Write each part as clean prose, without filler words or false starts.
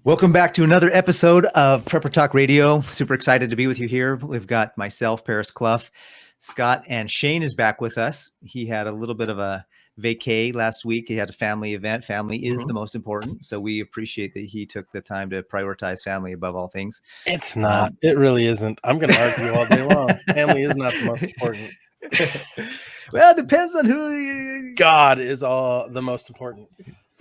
Welcome back to another episode of Prepper Talk Radio. Super excited to be with you here. We've got myself, Paris Clough, Scott, and Shane is back with us. He had a little bit of a vacay last week. He had a family event. Family is the most important. So we appreciate that he took the time to prioritize family above all things. It's not. It really isn't. I'm going to argue all day long. Family is not the most important. Well, it depends on who. God is all the most important.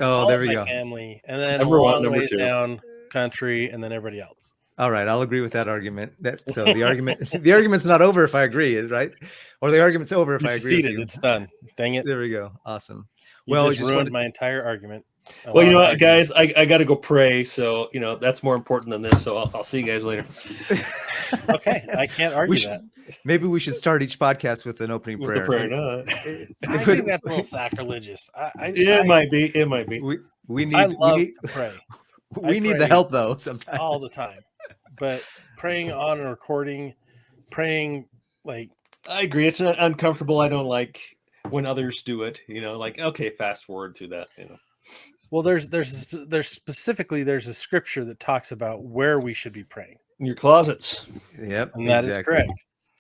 Oh, there we go. Family, and then Number a one, long number ways two. down country, and then everybody else. All right, I'll agree with that argument. So the argument's not over if I agree, right? Or the argument's over if I agree with you. It's done. Dang it! There we go. Awesome. You just ruined my entire argument. Well, you know what, guys, I got to go pray. So, that's more important than this. So I'll see you guys later. Okay, I can't argue that. Maybe we should start each podcast with an opening prayer. I think that's a little sacrilegious. It might be. It might be. We need. I love to pray. We need the help though sometimes. All the time, but praying on a recording, praying like I agree. It's not uncomfortable. I don't like when others do it. Okay, fast forward to that. Well, there's specifically there's a scripture that talks about where we should be praying. In your closets. Yep, and that is correct.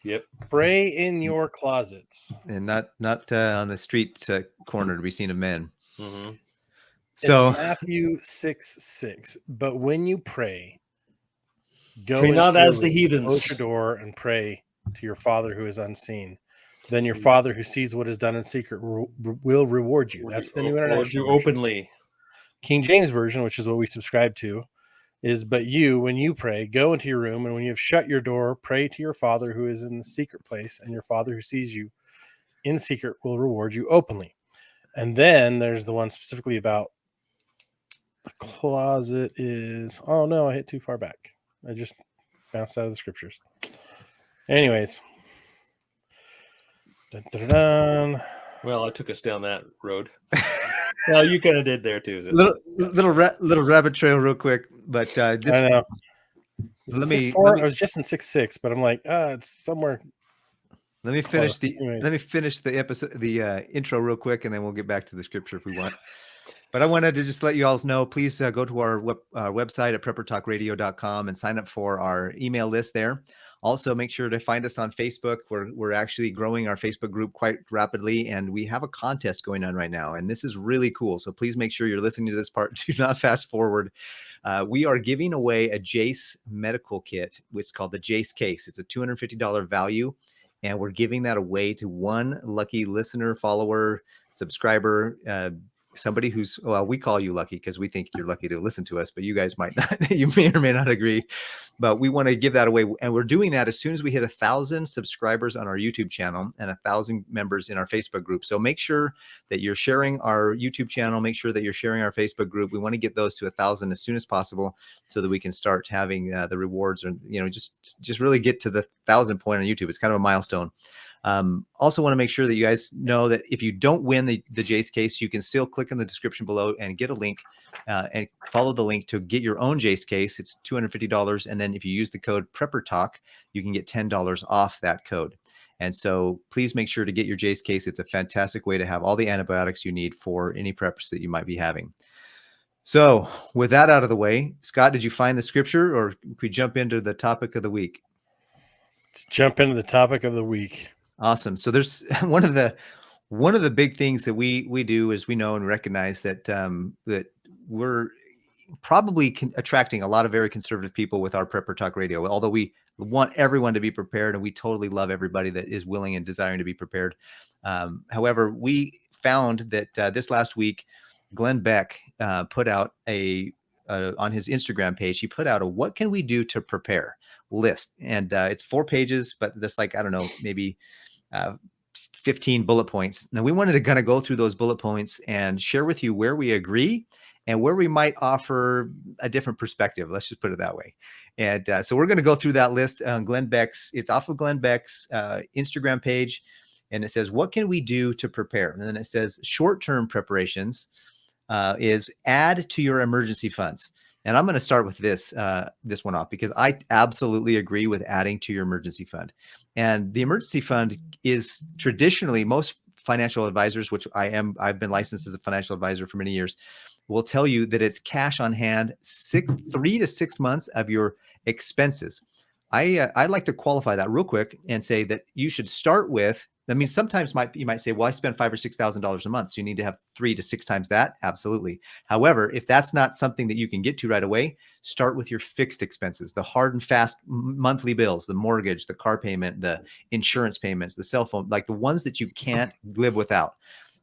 Yep. Pray in your closets, and not on the street corner to be seen of men. Mm-hmm. So it's Matthew 6:6. But when you pray, go pray not as the heathens. Close your door and pray to your Father who is unseen. Then your Father who sees what is done in secret will reward you. That's the New International Version. Openly. King James Version, which is what we subscribe to, is, but you, when you pray, go into your room, and when you have shut your door, pray to your Father who is in the secret place, and your Father who sees you in secret will reward you openly. And then there's the one specifically about the closet is, oh no, I hit too far back. I just bounced out of the scriptures. Anyways. Dun, dun, dun, dun. Well, I took us down that road. Well, you kind of did there too. Little rabbit trail, real quick. But I know. Let me. I was just in 6:6, but I'm like, it's somewhere. Let me finish the episode, the intro, real quick, and then we'll get back to the scripture if we want. But I wanted to just let you all know, please go to our website at preppertalkradio.com and sign up for our email list there. Also, make sure to find us on Facebook. We're actually growing our Facebook group quite rapidly, and we have a contest going on right now, and this is really cool. So please make sure you're listening to this part. Do not fast forward. We are giving away a Jase Medical kit, which is called the Jase case. It's a $250 value, and we're giving that away to one lucky listener, follower, subscriber, somebody who's, well, we call you lucky because we think you're lucky to listen to us, but you guys might not, you may or may not agree, but we want to give that away. And we're doing that as soon as we hit 1,000 subscribers on our YouTube channel and 1,000 members in our Facebook group. So make sure that you're sharing our YouTube channel. Make sure that you're sharing our Facebook group. We want to get those to 1,000 as soon as possible so that we can start having the rewards, and, just really get to the 1,000 point on YouTube. It's kind of a milestone. Also want to make sure that you guys know that if you don't win the Jase case, you can still click in the description below and get a link and follow the link to get your own Jase case. It's $250. And then if you use the code PrepperTalk, you can get $10 off that code. And so please make sure to get your Jase case. It's a fantastic way to have all the antibiotics you need for any preps that you might be having. So with that out of the way, Scott, did you find the scripture, or could we jump into the topic of the week? Let's jump into the topic of the week. Awesome. So there's one of the big things that we do is we know and recognize that that we're probably attracting a lot of very conservative people with our Prepper Talk Radio. Although we want everyone to be prepared, and we totally love everybody that is willing and desiring to be prepared. However, we found that this last week, Glenn Beck put out on his Instagram page, he put out a "What can we do to prepare?" list, and it's 4 pages, but that's like, I don't know, maybe 15 bullet points. Now we wanted to kind of go through those bullet points and share with you where we agree and where we might offer a different perspective. Let's just put it that way. And so we're going to go through that list on Glenn Beck's. It's off of Glenn Beck's Instagram page, and it says, "What can we do to prepare?" And then it says, "Short-term preparations is add to your emergency funds." And I'm going to start with this one off, because I absolutely agree with adding to your emergency fund. And the emergency fund is traditionally, most financial advisors, which I've been licensed as a financial advisor for many years, will tell you that it's cash on hand, 3 to 6 months of your expenses. I'd like to qualify that real quick and say that you should start with. I mean, sometimes you might say, well, I spend $5,000 or $6,000 a month, so you need to have 3 to 6 times that. Absolutely. However, if that's not something that you can get to right away, start with your fixed expenses, the hard and fast monthly bills, the mortgage, the car payment, the insurance payments, the cell phone, like the ones that you can't live without.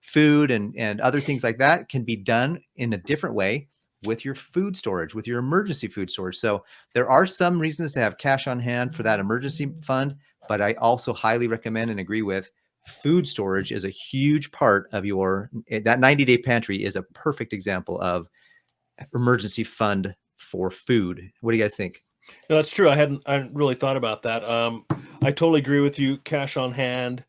Food and other things like that can be done in a different way with your food storage, with your emergency food storage. So there are some reasons to have cash on hand for that emergency fund, but I also highly recommend and agree with food storage is a huge part of that 90-day pantry is a perfect example of emergency fund for food. What do you guys think? No, that's true. I hadn't really thought about that. I totally agree with you. Cash on hand.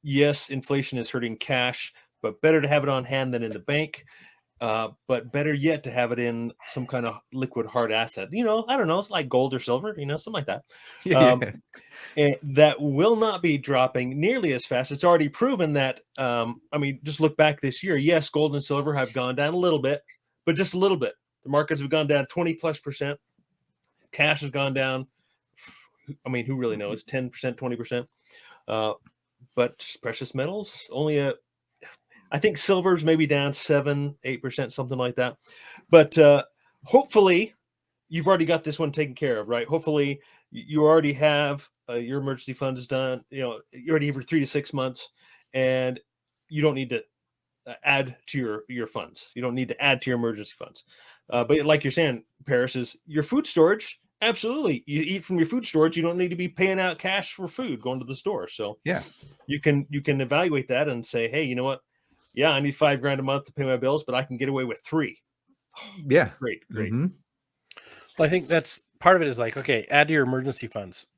Yes, inflation is hurting cash, but better to have it on hand than in the bank. But better yet to have it in some kind of liquid hard asset. I don't know, it's like gold or silver, something like that. And that will not be dropping nearly as fast. It's already proven that, just look back this year. Yes, gold and silver have gone down a little bit, but just a little bit. The markets have gone down 20+%. Cash has gone down. Who really knows? 10%, 20%. But precious metals, only I think silver's maybe down 7-8%, something like that. But hopefully you've already got this one taken care of, right? Hopefully you already have your emergency fund is done. You already have for 3 to 6 months, and you don't need to add to your funds. You don't need to add to your emergency funds. But like you're saying, Paris, is your food storage. Absolutely. You eat from your food storage. You don't need to be paying out cash for food going to the store. So yeah, you can evaluate that and say, hey, you know what? Yeah, I need $5,000 a month to pay my bills, but I can get away with 3. Yeah. Great. Mm-hmm. Well, I think that's part of it is like, okay, add to your emergency funds.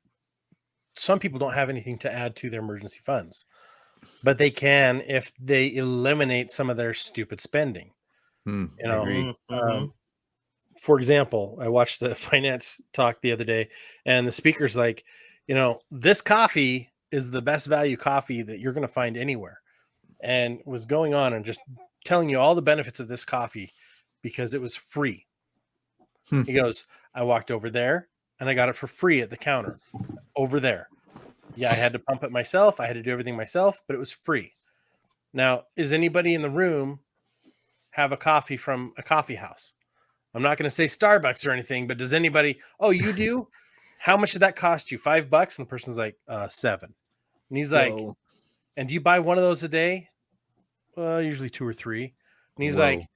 Some people don't have anything to add to their emergency funds, but they can if they eliminate some of their stupid spending. For example, I watched the finance talk the other day, and the speaker's like, this coffee is the best value coffee that you're going to find anywhere. And was going on and just telling you all the benefits of this coffee because it was free. He goes, I walked over there and I got it for free at the counter over there. Yeah, I had to pump it myself. I had to do everything myself, but it was free. Now, is anybody in the room have a coffee from a coffee house? I'm not going to say Starbucks or anything, but does anybody? Oh, you do? How much did that cost you? $5? And the person's like, $7. And he's like, and do you buy one of those a day? Well, usually 2 or 3. And he's like,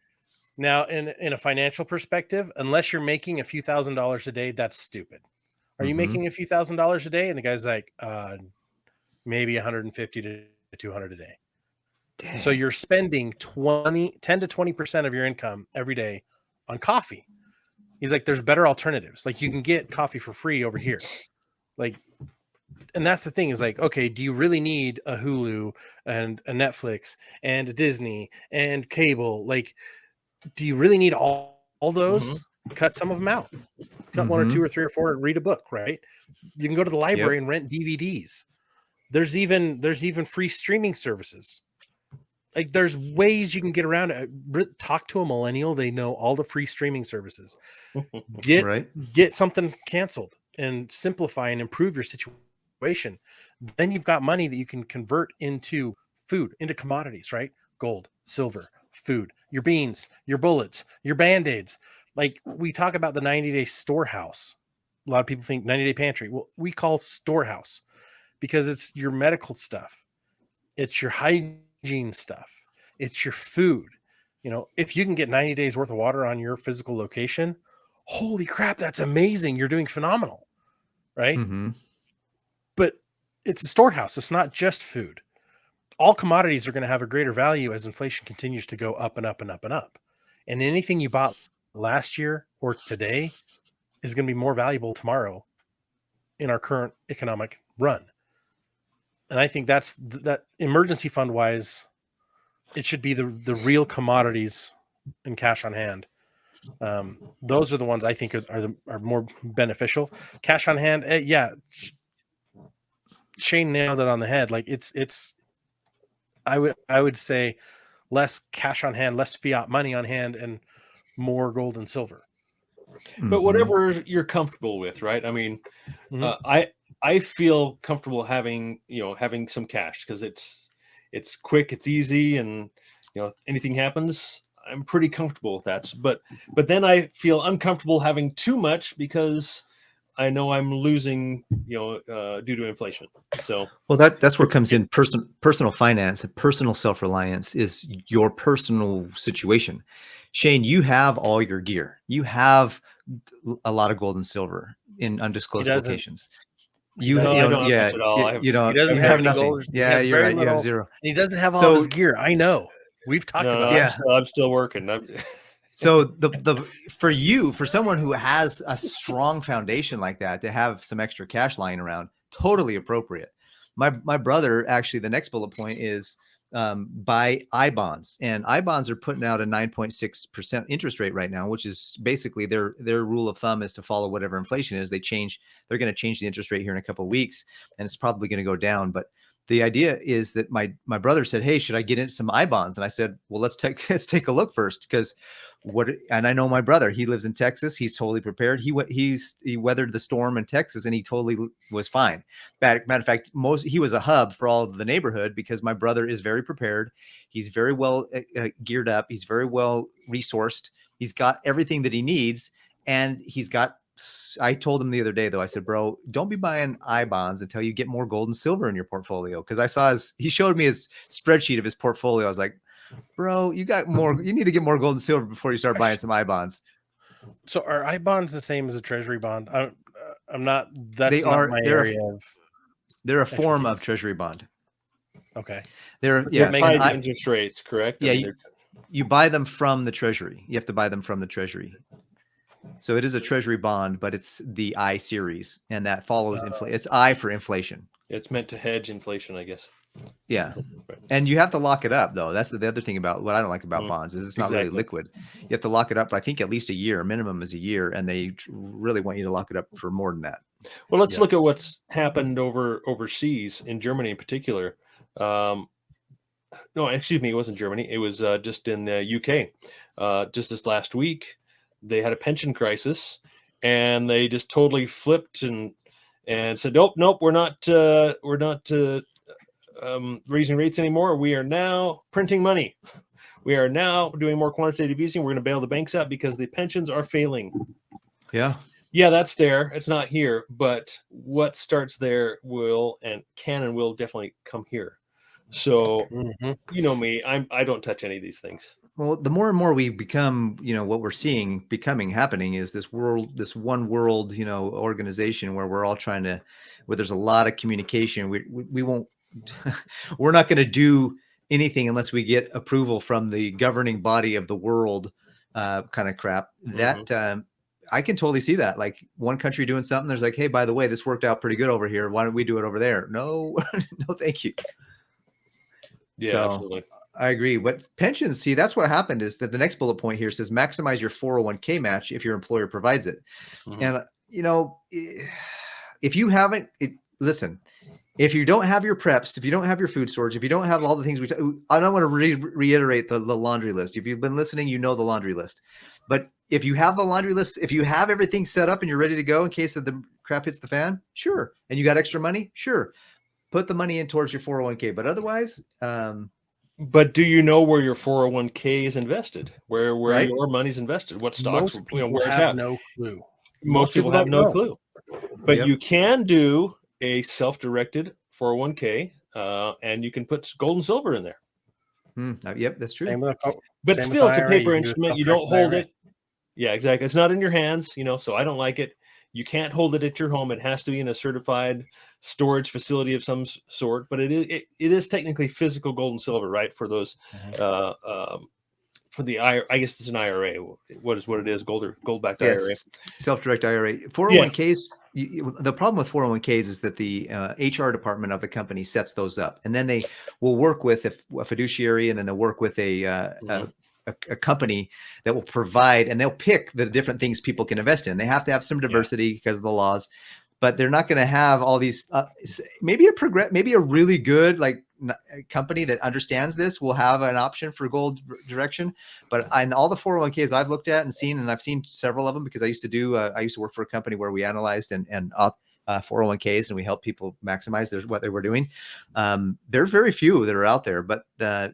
now in a financial perspective, unless you're making a few $1,000s a day, that's stupid. Are you making a few $1,000s a day? And the guy's like, maybe 150 to 200 a day. Dang. So you're spending 10 to 20% of your income every day on coffee. He's like, there's better alternatives. Like, you can get coffee for free over here. Like, and that's the thing is like, okay, do you really need a Hulu and a Netflix and a Disney and cable? Like, do you really need all those? Cut some of them out. Cut 1 or 2 or 3 or 4 and read a book, right? You can go to the library and rent DVDs. There's even free streaming services. Like, there's ways you can get around it. Talk to a millennial. They know all the free streaming services. Get something canceled and simplify and improve your situation. Then you've got money that you can convert into food, into commodities, right? Gold, silver, food, your beans, your bullets, your Band-Aids. Like, we talk about the 90-day storehouse. A lot of people think 90-day pantry. Well, we call storehouse because it's your medical stuff. It's your hygiene stuff. It's your food. If you can get 90 days worth of water on your physical location, holy crap, that's amazing. You're doing phenomenal, right? But it's a storehouse. It's not just food. All commodities are going to have a greater value as inflation continues to go up and up and up and up. And anything you bought last year or today is going to be more valuable tomorrow in our current economic run. And I think that's that emergency fund wise, it should be the real commodities and cash on hand. Those are the ones I think are more beneficial. Cash on hand. Yeah. Shane nailed it on the head. Like, it's, I would say less cash on hand, less fiat money on hand, and more gold and silver. But whatever you're comfortable with, right? I mean, I feel comfortable having some cash because it's quick, it's easy, and anything happens, I'm pretty comfortable with that. But then I feel uncomfortable having too much because I know I'm losing, due to inflation. So, well, that's where it comes in. Personal finance and personal self-reliance is your personal situation. Shane, you have all your gear. You have a lot of gold and silver in undisclosed locations. I don't have much at all. He doesn't have nothing. Gold. Yeah, you're right. You have zero. And he doesn't have all of his gear. I know. We've talked about it. I'm still working. So for someone who has a strong foundation like that, to have some extra cash lying around, totally appropriate. My brother, actually, the next bullet point is buy I-bonds, and I-bonds are putting out a 9.6% interest rate right now, which is basically their rule of thumb is to follow whatever inflation is. They're going to change the interest rate here in a couple of weeks, and it's probably going to go down. But the idea is that my brother said, "Hey, should I get into some I-bonds?" And I said, "Well, let's take a look first, because and I know my brother, he lives in Texas. He's totally prepared. He weathered the storm in Texas, and he totally was fine. Matter of fact, he was a hub for all of the neighborhood because my brother is very prepared. He's very well geared up. He's very well resourced. He's got everything that he needs, and I told him the other day, though, I said, "Bro, don't be buying I-bonds until you get more gold and silver in your portfolio." Because I saw he showed me his spreadsheet of his portfolio. I was like, "Bro, you need to get more gold and silver before you start buying some I-bonds." So are I-bonds the same as a treasury bond? I'm not. That's not my area of. They're a form of treasury bond. Okay. They're tied interest rates, correct? Yeah, you buy them from the treasury. You have to buy them from the treasury. So it is a treasury bond, but it's the I series, and that follows inflation. It's I for inflation. It's meant to hedge inflation, I guess. Yeah. And you have to lock it up, though. That's the other thing about what I don't like about bonds is it's not really liquid. You have to lock it up, I think, at least a year. Minimum is a year, and they really want you to lock it up for more than that. Well, let's look at what's happened overseas, in Germany in particular. No, excuse me, it wasn't Germany. It was just in the UK. Just this last week, they had a pension crisis, and they just totally flipped and said, nope, we're not raising rates anymore. We are now printing money. We are now doing more quantitative easing. We're going to bail the banks out because the pensions are failing. Yeah, that's there. It's not here, but what starts there will definitely come here. So, you know me, I don't touch any of these things. Well, the more and more we become, what we're seeing happening is this one world, organization where we're all where there's a lot of communication. We won't, we're not going to do anything unless we get approval from the governing body of the world, kind of crap. That I can totally see that. Like one country doing something, there's like, hey, by the way, this worked out pretty good over here. Why don't we do it over there? No, no, thank you. Yeah, so, absolutely. I agree. But pensions, see, that's what happened is that the next bullet point here says maximize your 401k match if your employer provides it. And, if you haven't, listen, if you don't have your preps, if you don't have your food storage, if you don't have all the things I don't want to reiterate the laundry list. If you've been listening, you know the laundry list. But if you have the laundry list, if you have everything set up and you're ready to go in case the crap hits the fan, sure. And you got extra money, sure. Put the money in towards your 401k. But otherwise, but do you know where your 401k is invested? Where your money's invested? What stocks? Most people have no clue. Most people have no clue. But you can do a self-directed 401k, and you can put gold and silver in there. Yep, that's true. But still, it's a paper instrument. You don't hold it. Yeah, exactly. It's not in your hands, so I don't like it. You can't hold it at your home. It has to be in a certified storage facility of some sort. But it is technically physical gold and silver, right? For those, for the IRA, I guess it's an IRA. What it is? Gold-backed IRA. Self-direct IRA. 401ks. The problem with 401ks is that the HR department of the company sets those up, and then they will work with a fiduciary, and then they'll work with a company that will provide, and they'll pick the different things people can invest in. They have to have some diversity because of the laws, but they're not going to have all these, maybe a really good company that understands this will have an option for gold direction. But in all the 401ks I've looked at and seen, and I've seen several of them because I used to work for a company where we analyzed and 401ks and we help people maximize what they were doing. There are very few that are out there, but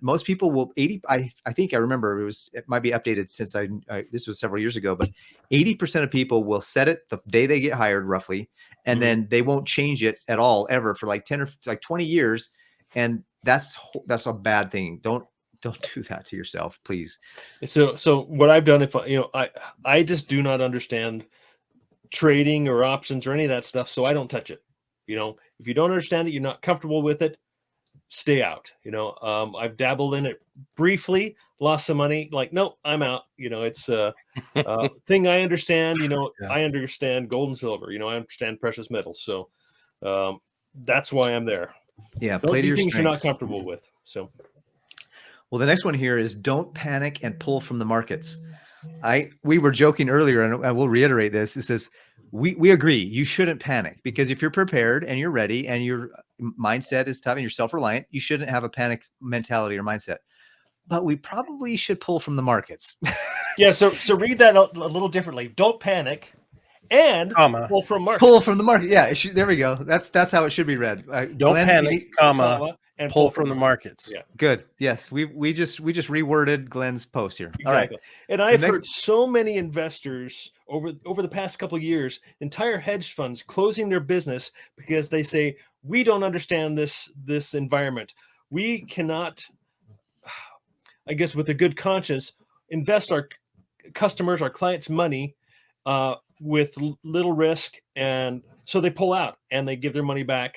most people will I think I remember it might be updated since this was several years ago, but 80% of people will set it the day they get hired roughly. And then they won't change it at all ever for like 10 or like 20 years. And that's a bad thing. Don't do that to yourself, please. So what I've done, I just do not understand trading or options or any of that stuff. So I don't touch it. If you don't understand it, you're not comfortable with it, stay out. I've dabbled in it briefly, lost some money. Like, no, I'm out. It's a thing I understand. I understand gold and silver. I understand precious metals. So that's why I'm there. Yeah, play to your things strengths. You're not comfortable with. So, well, the next one here is don't panic and pull from the markets. We were joking earlier, and I will reiterate this. It says we agree you shouldn't panic, because if you're prepared and you're ready and your mindset is tough and you're self-reliant, you shouldn't have a panic mentality or mindset. But we probably should pull from the markets. Yeah. So read that a little differently. Don't panic and pull from markets. Pull from the market. Yeah. There we go. That's how it should be read. Don't panic, and pull from the markets. Yeah. Good. Yes. We just reworded Glenn's post here. Exactly. All right. And I've heard so many investors over the past couple of years, entire hedge funds closing their business because they say, we don't understand this environment. We cannot, I guess, with a good conscience, invest our customers, our clients' money with little risk. And so they pull out and they give the money back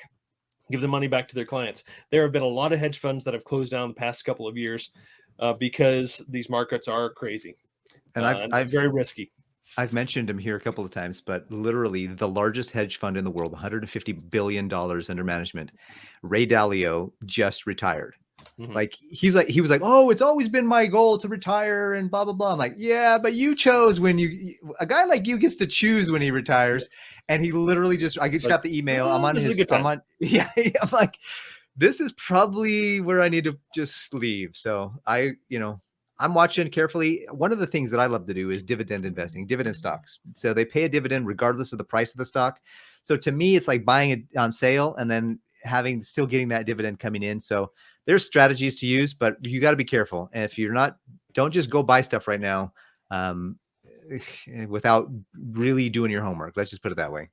to their clients. There have been a lot of hedge funds that have closed down the past couple of years because these markets are crazy and I'm very risky. I've mentioned him here a couple of times, but literally the largest hedge fund in the world, $150 billion under management, Ray Dalio, just retired. Mm-hmm. He was like, oh, it's always been my goal to retire and blah, blah, blah. I'm like, yeah, but you chose a guy like you gets to choose when he retires. Yeah. And he literally I just got the email. I'm like, this is probably where I need to just leave. So I'm watching carefully. One of the things that I love to do is dividend investing, dividend stocks. So they pay a dividend regardless of the price of the stock. So to me, it's like buying it on sale and then still getting that dividend coming in. So there's strategies to use, but you got to be careful. And if you're not, don't just go buy stuff right now without really doing your homework. Let's just put it that way.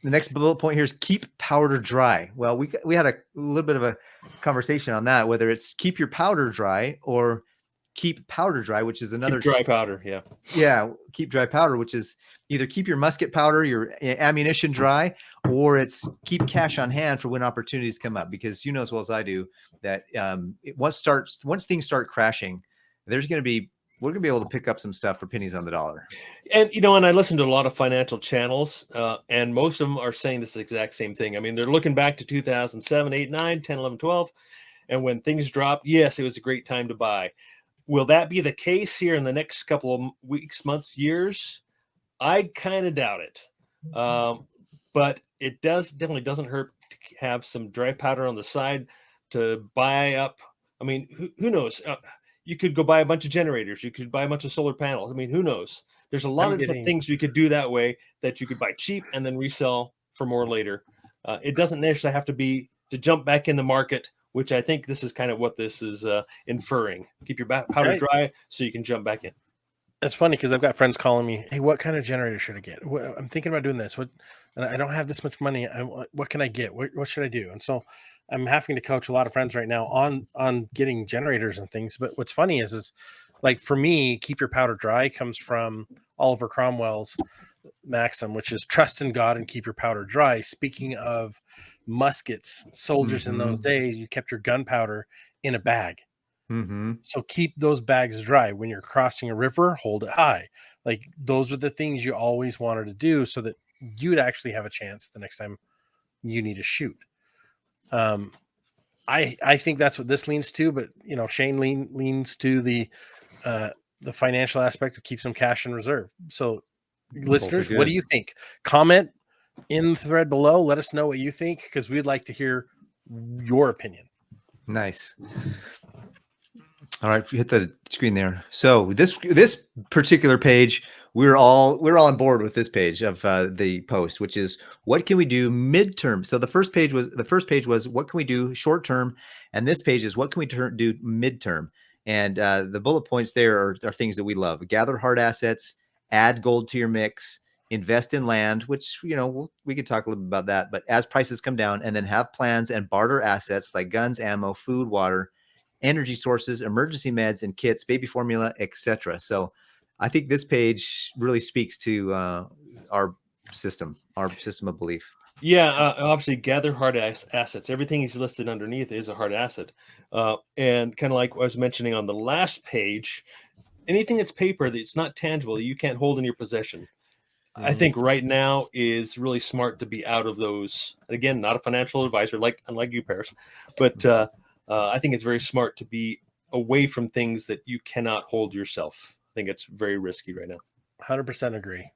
The next bullet point here is keep powder dry. Well, we had a little bit of a conversation on that, whether it's keep your powder dry or keep powder dry, which is another dry powder. Yeah. Yeah. Keep dry powder, which is either keep your musket powder, your ammunition dry, or it's keep cash on hand for when opportunities come up, because you know as well as I do that once things start crashing, we're going to be able to pick up some stuff for pennies on the dollar. And, and I listen to a lot of financial channels and most of them are saying this exact same thing. I mean, they're looking back to 2007, 8, 9, 10, 11, 12. And when things dropped, yes, it was a great time to buy. Will that be the case here in the next couple of weeks, months, years? I kind of doubt it. But it definitely doesn't hurt to have some dry powder on the side to buy up. I mean, who knows? You could go buy a bunch of generators. You could buy a bunch of solar panels. I mean, who knows? There's a lot of different things you could do that way that you could buy cheap and then resell for more later. It doesn't necessarily have to be to jump back in the market, which I think this is kind of what this is inferring. Keep your powder dry so you can jump back in. It's funny because I've got friends calling me, hey, what kind of generator should I get? I'm thinking about doing this. And I don't have this much money. What can I get? What should I do? And so I'm having to coach a lot of friends right now on getting generators and things. But what's funny is like for me, keep your powder dry comes from Oliver Cromwell's maxim, which is trust in God and keep your powder dry. Speaking of muskets, soldiers in those days, you kept your gunpowder in a bag. Mm-hmm. So keep those bags dry. When you're crossing a river, hold it high. Like those are the things you always wanted to do so that you'd actually have a chance the next time you need to shoot. I think that's what this leans to, but Shane leans to the financial aspect of keep some cash in reserve. So listeners, what do you think? Comment in the thread below. Let us know what you think, because we'd like to hear your opinion. Nice. All right, hit the screen there. So this particular page, we're all on board with this page of the post, which is what can we do midterm. So the first page was what can we do short term, and this page is what can we do midterm. And the bullet points there are things that we love: gather hard assets, add gold to your mix, invest in land, which we could talk a little bit about that. But as prices come down, and then have plans and barter assets like guns, ammo, food, water, energy sources, emergency meds and kits, baby formula, etc. So I think this page really speaks to our system of belief. Yeah, obviously gather hard assets. Everything he's listed underneath is a hard asset. And kind of like I was mentioning on the last page, anything that's paper that's not tangible, that you can't hold in your possession. I think right now is really smart to be out of those. Again, not a financial advisor, unlike you, Paris, but I think it's very smart to be away from things that you cannot hold yourself. I think it's very risky right now. 100% agree.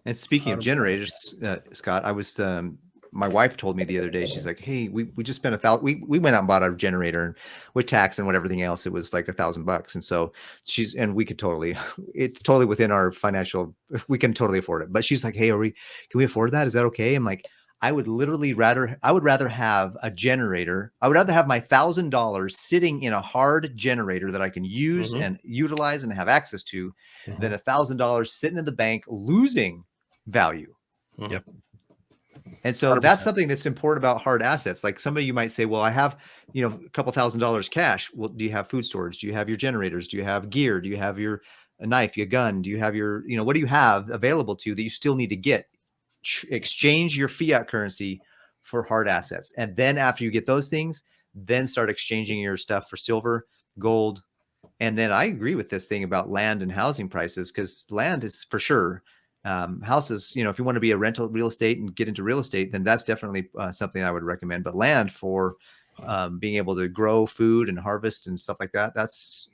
And speaking of generators, Scott, I was my wife told me the other day, she's like, hey, we just spent $1,000. We went out and bought a generator, and with tax and everything else, it was like $1,000. And so we could it's totally within our financial, we can totally afford it. But she's like, hey, can we afford that? Is that okay? I'm like, I would rather have a generator. I would rather have my $1,000 sitting in a hard generator that I can use and utilize and have access to than $1,000 sitting in the bank losing value. Yep. And so 100%. That's something that's important about hard assets. Like somebody, you might say, well, I have, a couple $1,000 cash. Well, do you have food storage? Do you have your generators? Do you have gear? Do you have a knife, your gun? Do you have your, what do you have available to you that you still need to get? Exchange your fiat currency for hard assets. And then after you get those things, then start exchanging your stuff for silver, gold. And then I agree with this thing about land and housing prices, because land is for sure. Houses, if you want to be a rental real estate and get into real estate, then that's definitely something I would recommend. But land for being able to grow food and harvest and stuff like that, that's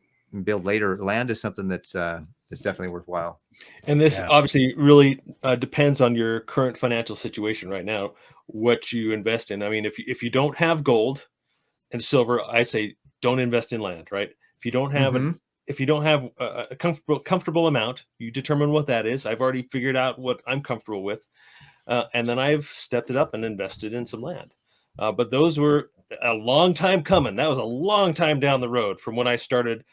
build later. Land is something that's definitely worthwhile. And this obviously really depends on your current financial situation right now, what you invest in. I mean, if you don't have gold and silver, I say don't invest in land, right? If you don't have a comfortable amount, you determine what that is. I've already figured out what I'm comfortable with. And then I've stepped it up and invested in some land. But those were a long time coming. That was a long time down the road from when I started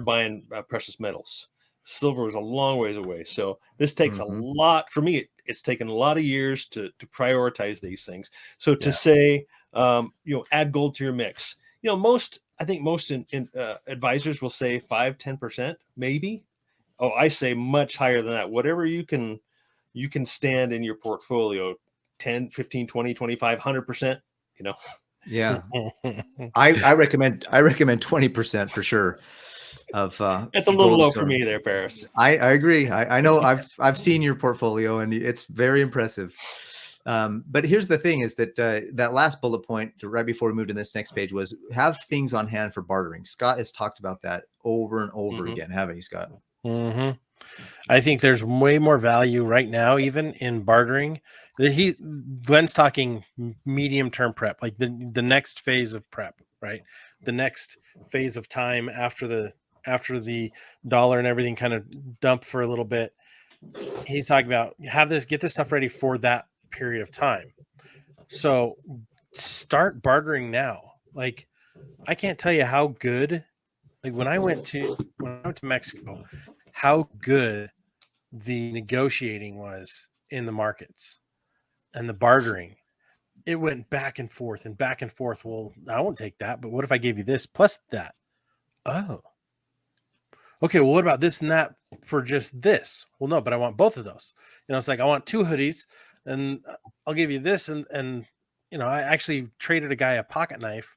buying precious metals. Silver was a long ways away. So this takes a lot for me. It's taken a lot of years to prioritize these things. So to say, add gold to your mix, I think most advisors will say 5-10%, maybe. Oh, I say much higher than that. Whatever you can stand in your portfolio, 10, 15, 20, 25, 100%, Yeah. I recommend 20% for sure. It's a little low for me there, Paris. I agree. I know I've seen your portfolio and it's very impressive. But here's the thing is that that last bullet point right before we moved to this next page was have things on hand for bartering. Scott has talked about that over and over again, haven't you, Scott? I think there's way more value right now, even in bartering. Glenn's talking medium-term prep, like the next phase of prep, right? The next phase of time after the dollar and everything kind of dump for a little bit. He's talking about get this stuff ready for that period of time. So start bartering now. Like I can't tell you how good, like when I went to Mexico, how good the negotiating was in the markets and the bartering. It went back and forth and back and forth. Well, I won't take that, but what if I gave you this plus that? Oh, okay. Well, what about this and that for just this? Well, no, but I want both of those. It's like I want 2 hoodies and I'll give you this. And I actually traded a guy a pocket knife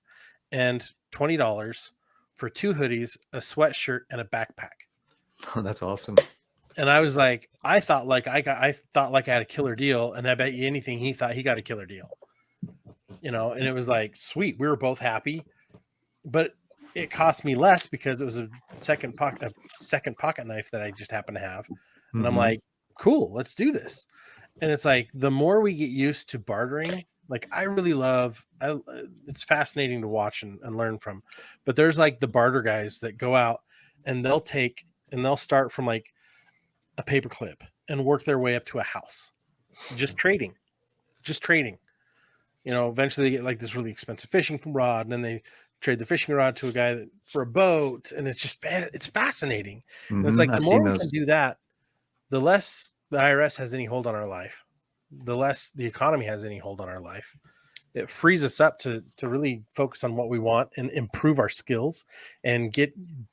and $20 for 2 hoodies, a sweatshirt, and a backpack. Oh, that's awesome. And I was like, I thought like I had a killer deal, and I bet you anything he thought he got a killer deal. And it was like, sweet, we were both happy, but it cost me less because it was a second pocket knife that I just happened to have. And I'm like, cool, let's do this. And it's like the more we get used to bartering, like I really love, it's fascinating to watch and learn from. But there's like the barter guys that go out and they'll start from like a paperclip and work their way up to a house, just trading. Eventually they get like this really expensive fishing rod, and then they trade the fishing rod to a guy for a boat, and it's fascinating. And it's like the I've more seen we those. can do that, the less the IRS has any hold on our life, the less the economy has any hold on our life. It frees us up to really focus on what we want and improve our skills and get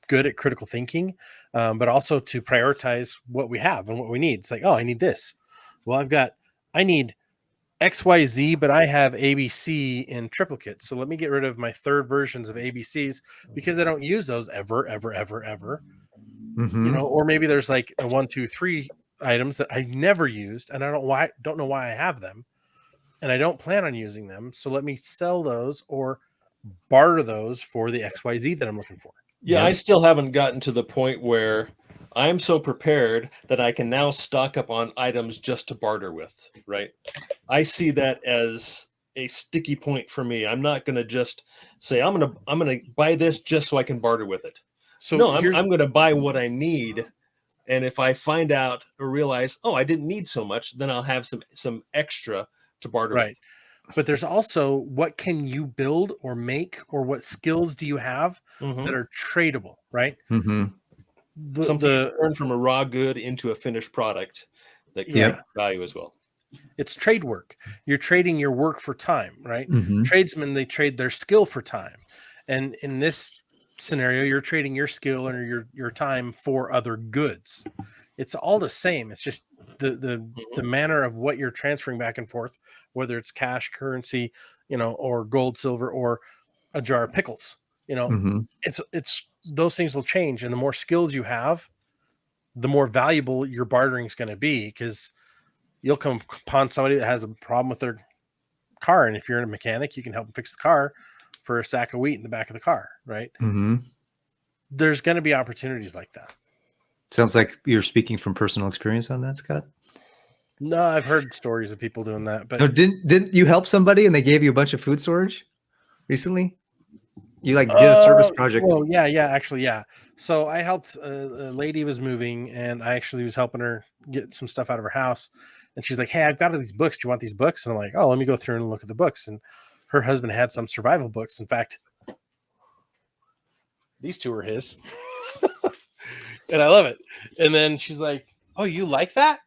good at critical thinking, but also to prioritize what we have and what we need. It's like, oh, I need this. Well, I need XYZ, but I have ABC in triplicate. So let me get rid of my third versions of ABCs because I don't use those ever. Or maybe there's like a 1, 2, 3 items that I never used and I don't know why I have them and I don't plan on using them. So let me sell those or barter those for the XYZ that I'm looking for. Yeah, I still haven't gotten to the point where I'm so prepared that I can now stock up on items just to barter with, right? I see that as a sticky point for me. I'm not going to just say I'm going to buy this just so I can barter with it. So no, I'm going to buy what I need, and if I find out or realize, oh, I didn't need so much, then I'll have some extra to barter with. But there's also what can you build or make, or what skills do you have that are tradable, right? Something you turn from a raw good into a finished product that can have value as well. It's trade work. You're trading your work for time, right? Tradesmen, they trade their skill for time. And in this scenario, you're trading your skill or your time for other goods. It's all the same. It's just the manner of what you're transferring back and forth, whether it's cash, currency, or gold, silver, or a jar of pickles. It's those things will change. And the more skills you have, the more valuable your bartering is going to be, because you'll come upon somebody that has a problem with their car. And if you're a mechanic, you can help them fix the car for a sack of wheat in the back of the car, right? There's going to be opportunities like that. Sounds like you're speaking from personal experience on that, Scott. No, I've heard stories of people doing that. But no, didn't you help somebody and they gave you a bunch of food storage recently? You did a service project. Well, actually. So I helped a lady was moving, and I actually was helping her get some stuff out of her house. And she's like, "Hey, I've got all these books. Do you want these books?" And I'm like, "Oh, let me go through and look at the books." And her husband had some survival books. In fact, these two are his. And I love it. And then she's like, "Oh, you like that?"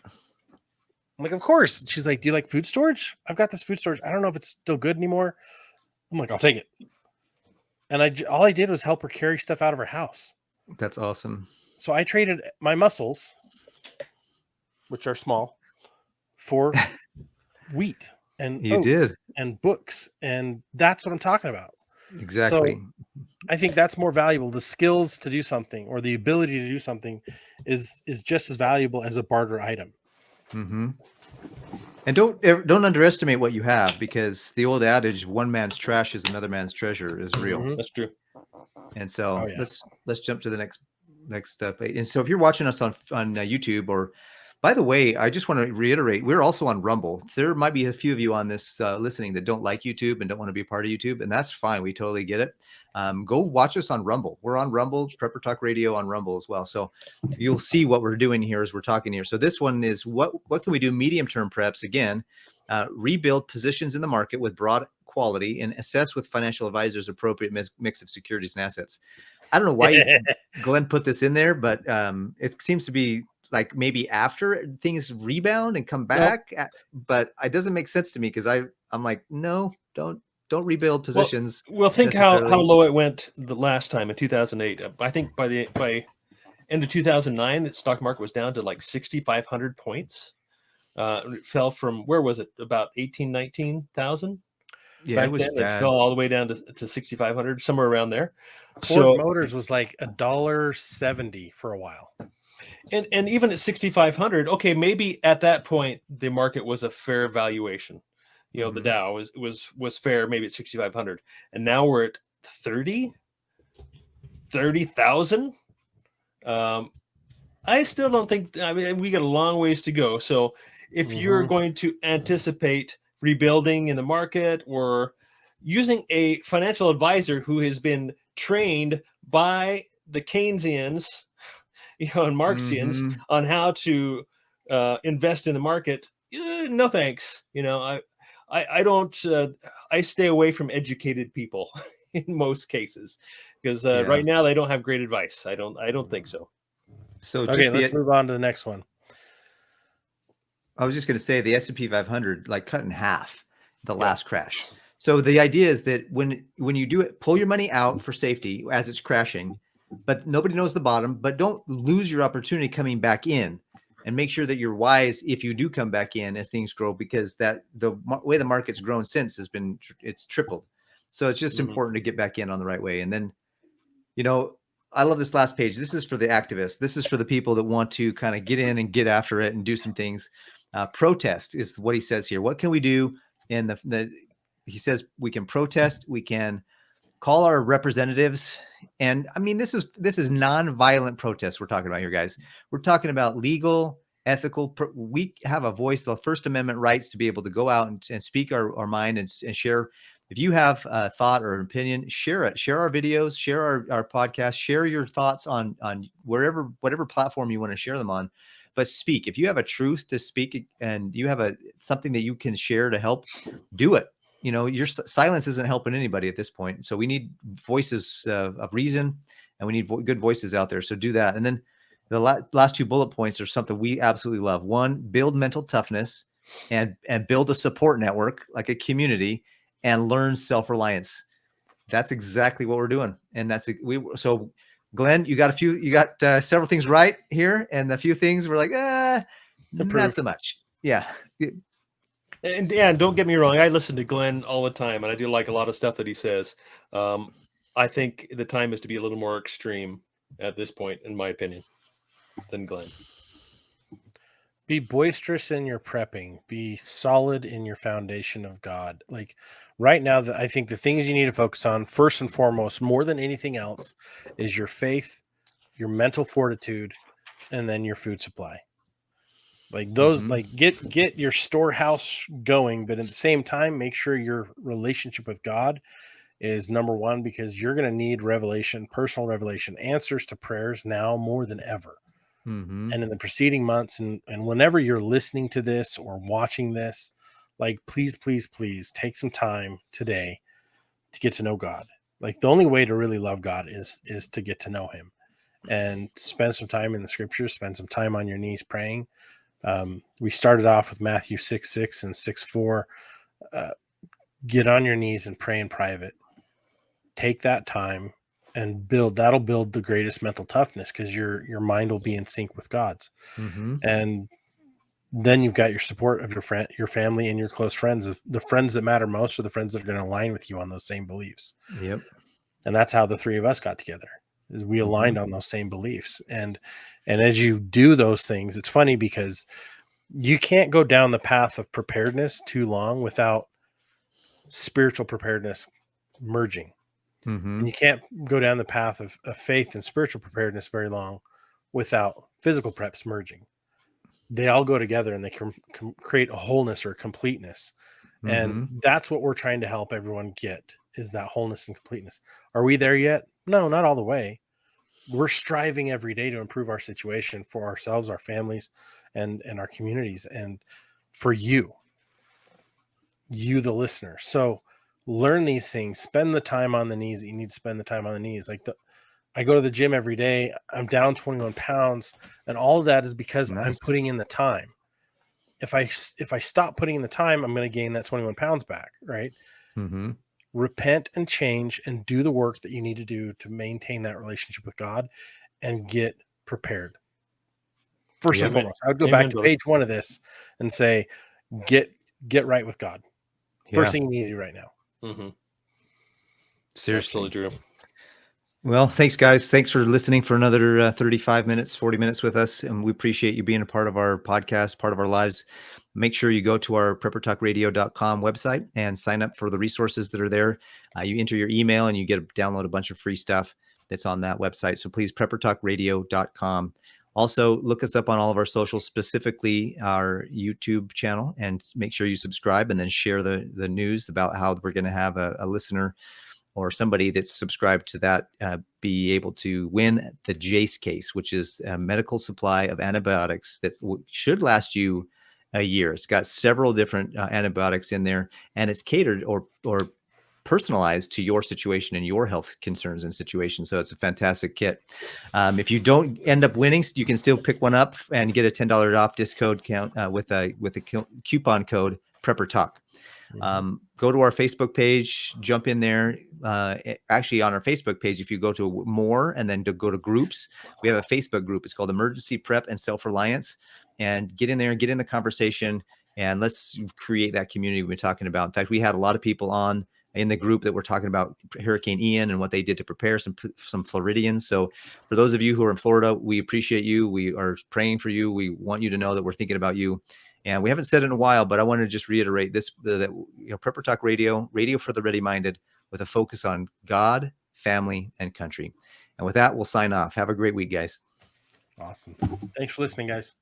I'm like, "Of course." She's like, "Do you like food storage? I've got this food storage. I don't know if it's still good anymore." I'm like, "I'll take it." And all I did was help her carry stuff out of her house. That's awesome. So I traded my muscles, which are small, for wheat and and books. And that's what I'm talking about. Exactly. So I think that's more valuable. The skills to do something or the ability to do something is just as valuable as a barter item. And don't underestimate what you have, because the old adage, one man's trash is another man's treasure, is real. That's true. And so let's jump to the next step. And so if you're watching us on YouTube, or by the way, I just want to reiterate, we're also on Rumble. There might be a few of you on this listening that don't like YouTube and don't want to be a part of YouTube, and that's fine. We totally get it. Go watch us on Rumble. We're on Rumble, Prepper Talk Radio on Rumble as well. So you'll see what we're doing here as we're talking here. So this one is what can we do? Medium-term preps, again, rebuild positions in the market with broad quality and assess with financial advisors appropriate mix of securities and assets. I don't know why Glenn put this in there, but it seems to be like maybe after things rebound and come back. But it doesn't make sense to me, because I'm like, no, don't rebuild positions. Well, think how low it went the last time in 2008. I think by end of 2009, the stock market was down to like 6,500 points. It fell from, where was it? About 19,000. Yeah, it was bad. It fell all the way down to 6,500, somewhere around there. Ford Motors was like $1.70 for a while. And even at 6,500, okay, maybe at that point the market was a fair valuation. The Dow was fair, maybe at 6,500, and now we're at 30,000. I still don't think. I mean, we got a long ways to go. So if you're going to anticipate rebuilding in the market, or using a financial advisor who has been trained by the Keynesians, and Marxians on how to invest in the market, no thanks. I don't. I stay away from educated people in most cases, because right now they don't have great advice. I don't think so. So okay, let's move on to the next one. I was just going to say the S&P 500 like cut in half the last crash. So the idea is that when you do it, pull your money out for safety as it's crashing, but nobody knows the bottom. But don't lose your opportunity coming back in, and make sure that you're wise if you do come back in as things grow, because the way the market's grown since it's tripled. So it's just important to get back in on the right way. And then, I love this last page. This is for the activists. This is for the people that want to kind of get in and get after it and do some things. Protest is what he says here. What can we do? And he says we can protest. We can call our representatives. And I mean, this is non-violent protests we're talking about here, guys. We're talking about legal, ethical. We have a voice, the First Amendment rights to be able to go out and speak our mind and share. If you have a thought or an opinion, share it. Share our videos, share our podcast, share your thoughts on whatever platform you want to share them on. But speak. If you have a truth to speak and you have something that you can share to help, do it. Your silence isn't helping anybody at this point. So we need voices of reason, and we need good voices out there. So do that. And then the last two bullet points are something we absolutely love. One, build mental toughness and build a support network, like a community, and learn self-reliance. That's exactly what we're doing. And so Glenn, you got several things right here, and a few things we're like, not so much. Yeah. And don't get me wrong, I listen to Glenn all the time, and I do like a lot of stuff that he says. I think the time is to be a little more extreme at this point, in my opinion, than Glenn. Be boisterous in your prepping. Be solid in your foundation of God. Like right now, I think the things you need to focus on, first and foremost, more than anything else, is your faith, your mental fortitude, and then your food supply. Like those, like get your storehouse going, but at the same time, make sure your relationship with God is number one, because you're going to need revelation, personal revelation, answers to prayers now more than ever. And in the preceding months, and whenever you're listening to this or watching this, like please take some time today to get to know God. Like the only way to really love God is to get to know him, and spend some time in the scriptures, spend some time on your knees praying. We started off with Matthew 6:6 and 6:4. Get on your knees and pray in private. Take that time and that'll build the greatest mental toughness, because your mind will be in sync with God's. And then you've got your support of your family and your close friends. The friends that matter most are the friends that are going to align with you on those same beliefs. Yep. And that's how the three of us got together, is we aligned on those same beliefs. And as you do those things, it's funny because you can't go down the path of preparedness too long without spiritual preparedness merging. And you can't go down the path of faith and spiritual preparedness very long without physical preps merging. They all go together, and they can create a wholeness or completeness. And that's what we're trying to help everyone get, is that wholeness and completeness. Are we there yet? No, not all the way. We're striving every day to improve our situation for ourselves, our families, and our communities, and for you, the listener. So learn these things, spend the time on the knees that you need to spend the time on the knees. Like I go to the gym every day. I'm down 21 pounds, and all of that is because I'm putting in the time. If I stop putting in the time, I'm going to gain that 21 pounds back. Right. Repent and change and do the work that you need to do to maintain that relationship with God and get prepared. First and foremost, I would go back to page 1 of this and say, get right with God. First thing you need to do right now. Seriously. Absolutely true. Well, thanks guys. Thanks for listening for another 35 minutes, 40 minutes with us. And we appreciate you being a part of our podcast, part of our lives. Make sure you go to our preppertalkradio.com website and sign up for the resources that are there. You enter your email and you get to download a bunch of free stuff that's on that website. So please, preppertalkradio.com. Also, look us up on all of our socials, specifically our YouTube channel, and make sure you subscribe and then share the news about how we're going to have a listener or somebody that's subscribed to that be able to win the Jase case, which is a medical supply of antibiotics that should last you a year. It's got several different antibiotics in there, and it's catered or personalized to your situation and your health concerns and situations. So it's a fantastic kit. If you don't end up winning, you can still pick one up and get a $10 off discount with a coupon code Prepper Talk. Go to our Facebook page, jump in there. Actually, on our Facebook page, if you go to more and then go to groups, we have a Facebook group. It's called Emergency Prep and Self-Reliance. And get in there and get in the conversation, and let's create that community we've been talking about. In fact, we had a lot of people on in the group that were talking about Hurricane Ian and what they did to prepare some Floridians. So for those of you who are in Florida, we appreciate you. We are praying for you. We want you to know that we're thinking about you. And we haven't said it in a while, but I want to just reiterate this, that Prepper Talk Radio for the ready-minded, with a focus on God, family, and country. And with that, we'll sign off. Have a great week, guys. Awesome. Thanks for listening, guys.